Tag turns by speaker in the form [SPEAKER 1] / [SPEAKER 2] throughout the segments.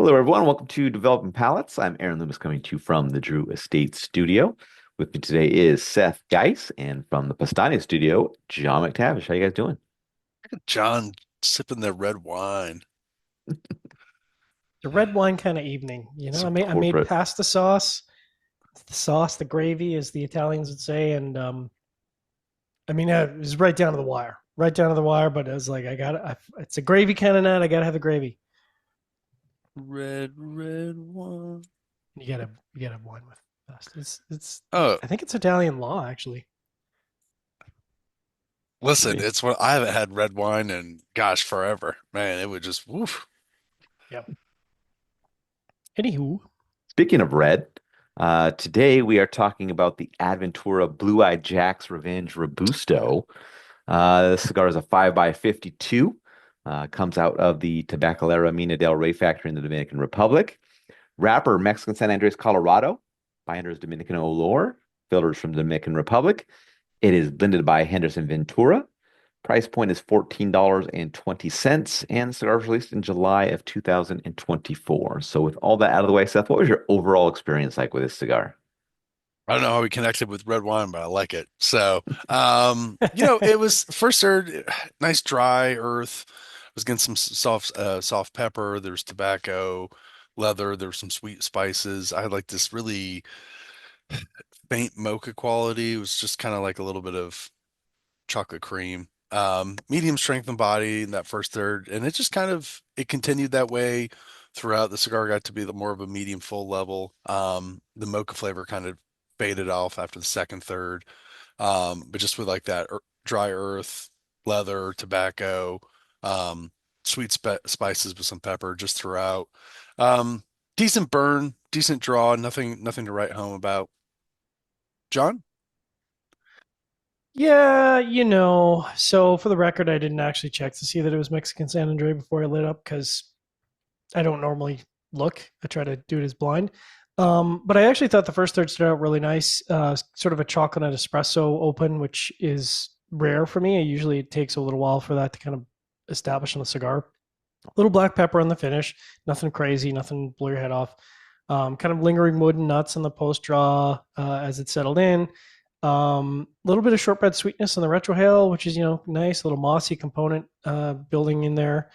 [SPEAKER 1] Hello, everyone. Welcome to Developing Palettes. I'm Aaron Loomis coming to you from the Drew Estate Studio. With me today is Seth Geis, and from the Pastania Studio, John McTavish. How you guys doing?
[SPEAKER 2] John sipping that red wine.
[SPEAKER 3] The red wine kind of evening. I
[SPEAKER 1] Some
[SPEAKER 3] made
[SPEAKER 1] corporate.
[SPEAKER 3] pasta sauce. The sauce, the gravy, as the Italians would say, and it was right down to the wire, right down to the wire. But I was like, it's a gravy kind of night. I gotta have the gravy.
[SPEAKER 2] Red wine.
[SPEAKER 3] You gotta have wine with pasta. It's.
[SPEAKER 2] Oh,
[SPEAKER 3] I think it's Italian law, actually.
[SPEAKER 2] listen,
[SPEAKER 1] Yeah.
[SPEAKER 2] it's what I haven't had red wine in gosh forever. Man, it would just woof.
[SPEAKER 3] Yep. Anywho,
[SPEAKER 1] Speaking of red, today we are talking about the ADVentura Blue-Eyed Jack's Revenge Robusto. This cigar is a 5 by 52. Comes out of the Tabacalera Mina del Rey factory in the Dominican Republic. Wrapper, Mexican San Andres, Colorado. Binders, Dominican Olor. Filters from the Dominican Republic. It is blended by Henderson Ventura. Price point is $14.20, and the cigar was released in July of 2024. So, with all that out of the way, Seth, what was your overall experience like with this cigar?
[SPEAKER 2] I don't know how we connected with red wine, but I like it. So, it was first served nice dry earth. I was getting some soft pepper. There's tobacco, leather. There's some sweet spices. I had like this really faint mocha quality. It was just kind of like a little bit of chocolate cream. Medium strength and body in that first third, and it just kind of it continued that way throughout. The cigar got to be the more of a medium full level. The mocha flavor kind of faded off after the second third, but just with like that dry earth, leather, tobacco, um, sweet spices with some pepper just throughout. Um, Decent burn, decent draw, nothing to write home about. John?
[SPEAKER 3] yeah, So for the record, I didn't actually check to see that it was Mexican San Andre before I lit up because I don't normally look. I try to do it as blind. But I actually thought the first third started out really nice. Sort of a chocolate espresso open, which is rare for me. Usually it takes a little while for that to kind of establish on a cigar. A little black pepper on the finish. Nothing crazy, nothing blow your head off. Kind of lingering wood and nuts in the post draw as it settled in. A little bit of shortbread sweetness on the retrohale, which is, nice, a little mossy component building in there.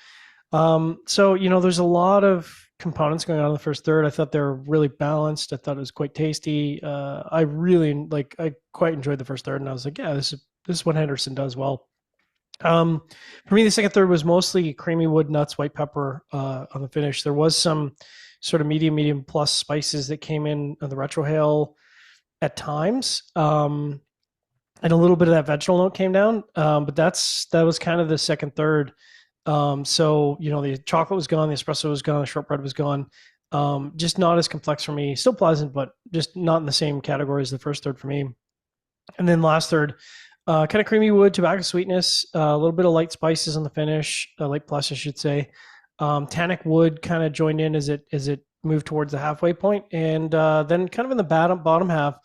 [SPEAKER 3] There's a lot of components going on in the first third. I thought they were really balanced. I thought it was quite tasty. I quite enjoyed the first third, and I was like, yeah, this is what Henderson does well. Um, for me, the second third was mostly creamy wood, nuts, white pepper on the finish. There was some sort of medium plus spices that came in on the retrohale at times. And a little bit of that vegetable note came down. But that was kind of the second third. The chocolate was gone, the espresso was gone, the shortbread was gone. Just not as complex for me. Still pleasant, but just not in the same category as the first third for me. And then last third, kind of creamy wood, tobacco sweetness, a little bit of light spices on the finish, light plus, I should say. Tannic wood kind of joined in as it moved towards the halfway point, and then kind of in the bottom half.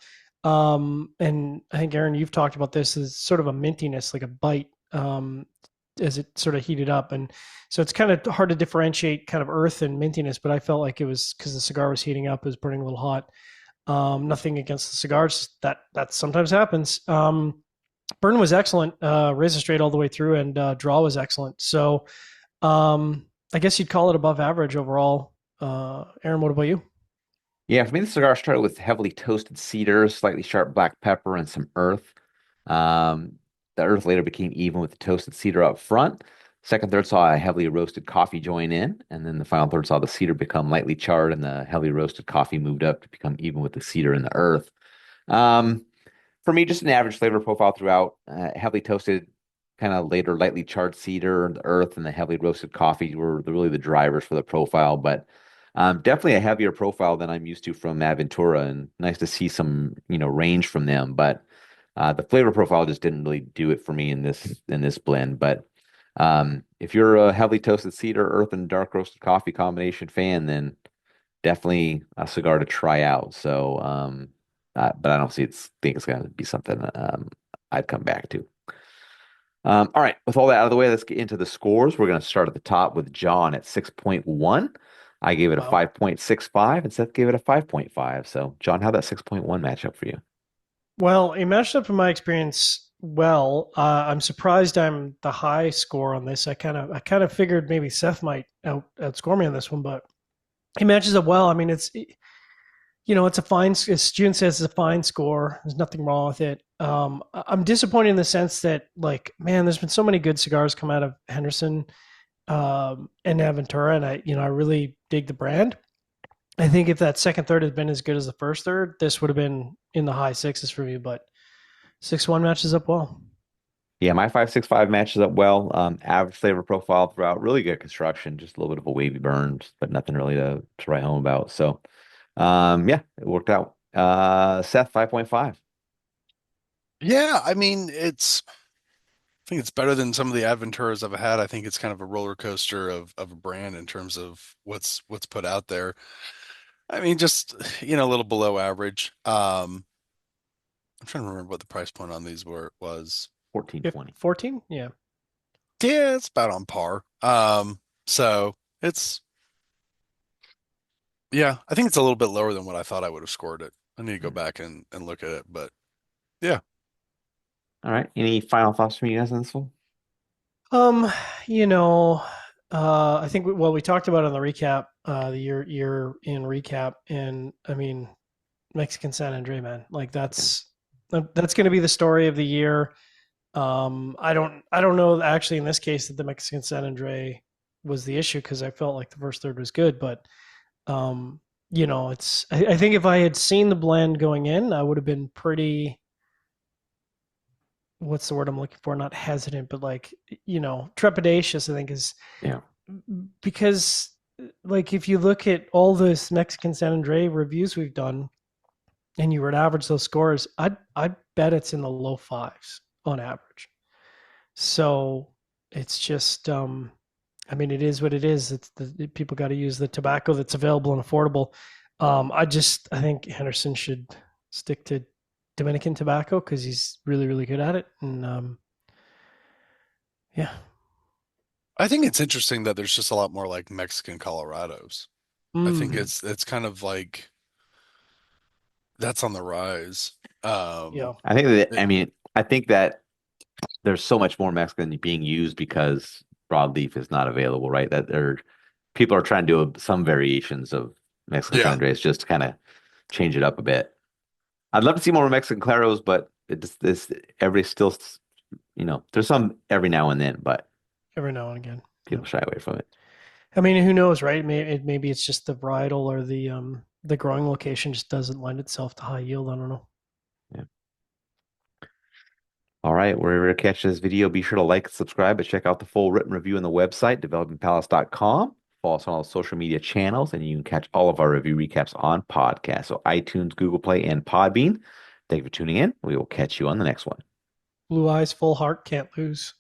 [SPEAKER 3] And I think Aaron, you've talked about this as sort of a mintiness, like a bite, as it sort of heated up, and so it's kind of hard to differentiate kind of earth and mintiness. But I felt like it was because the cigar was heating up, it was burning a little hot. Nothing against the cigars, that sometimes happens. Burn was excellent, razor straight all the way through, and draw was excellent. So I guess you'd call it above average overall. Aaron, what about you?
[SPEAKER 1] Yeah, for me, the cigar started with heavily toasted cedar, slightly sharp black pepper, and some earth. Um, the earth later became even with the toasted cedar up front. Second third saw a heavily roasted coffee join in, and then the final third saw the cedar become lightly charred, and the heavily roasted coffee moved up to become even with the cedar and the earth. Um, for me, just an average flavor profile throughout. Heavily toasted, kind of later lightly charred cedar, the earth, and the heavily roasted coffee were really the drivers for the profile, but definitely a heavier profile than I'm used to from Aventura, and nice to see some, range from them. But the flavor profile just didn't really do it for me in this blend. But if you're a heavily toasted cedar, earth, and dark roasted coffee combination fan, then definitely a cigar to try out. So, but I don't think it's going to be something I'd come back to. All right, with all that out of the way, let's get into the scores. We're going to start at the top with John at 6.1. I gave it a
[SPEAKER 3] Wow.
[SPEAKER 1] 5.65 and Seth gave it a 5.5. So, John, how'd that 6.1 match up for you?
[SPEAKER 3] Well, it matched up in my experience well. I'm surprised I'm the high score on this. I kind of figured maybe Seth might outscore me on this one, but it matches up well. I mean, it's a fine, as June says, it's a fine score. There's nothing wrong with it. I'm disappointed in the sense that, like, man, there's been so many good cigars come out of Henderson and ADVentura, and I really dig the brand. I think if that second third had been as good as the first third, this would have been in the high sixes for me. But 6-1 matches up well.
[SPEAKER 1] Yeah, my 5.65 matches up well. Average flavor profile throughout, really good construction, just a little bit of a wavy burn, but nothing really to write home about. So, yeah, it worked out. Seth, 5.5.
[SPEAKER 2] Yeah, I mean, I think it's better than some of the Adventuras I've had. I think it's kind of a roller coaster of a brand in terms of what's put out there. I mean, just a little below average. I'm trying to remember what the price point on these was.
[SPEAKER 1] 14.20.
[SPEAKER 3] 14? Yeah.
[SPEAKER 2] Yeah, it's about on par. So it's yeah, I think it's a little bit lower than what I thought I would have scored it. I need to go back and look at it, but yeah.
[SPEAKER 1] All right. Any final thoughts from you guys on this one?
[SPEAKER 3] Um, you know, I think we talked about on the recap, the year in recap, and I mean Mexican San Andre, man, like
[SPEAKER 1] Yeah.
[SPEAKER 3] that's going to be the story of the year. I don't know actually in this case that the Mexican San Andre was the issue because I felt like the first third was good, but um, I think if I had seen the blend going in, I would have been pretty, what's the word I'm looking for? Not hesitant, but like, trepidatious, I think is
[SPEAKER 1] Yeah.
[SPEAKER 3] because like if you look at all this Mexican San Andre reviews we've done and you were to average those scores, I'd bet it's in the low fives on average. So it's just I mean it is what it is. People got to use the tobacco that's available and affordable. I think Henderson should stick to Dominican tobacco because he's really really good at it. And yeah.
[SPEAKER 2] I think it's interesting that there's just a lot more like Mexican Colorados. I think
[SPEAKER 3] Mm,
[SPEAKER 2] it's kind of like that's on the rise.
[SPEAKER 3] yeah.
[SPEAKER 1] I think that,
[SPEAKER 2] It-
[SPEAKER 1] I mean, I think that there's so much more Mexican being used because broadleaf is not available, right? That people are trying to do some variations of Mexican San
[SPEAKER 2] yeah,
[SPEAKER 1] Andres just to kind of change it up a bit. I'd love to see more Mexican Claros, but it's this every still, there's some every now and then, but
[SPEAKER 3] Every now and again. Yeah.
[SPEAKER 1] people shy away from it.
[SPEAKER 3] I mean, who knows, right? Maybe it's just the varietal or the growing location just doesn't lend itself to high yield. I don't know.
[SPEAKER 1] Yeah. All right, wherever you catch this video, be sure to like and subscribe, but check out the full written review on the website, developingpalace.com. Follow us on all social media channels, and you can catch all of our review recaps on podcasts. So iTunes, Google Play, and Podbean. Thank you for tuning in. We will catch you on the next one.
[SPEAKER 3] Blue eyes, full heart, can't lose.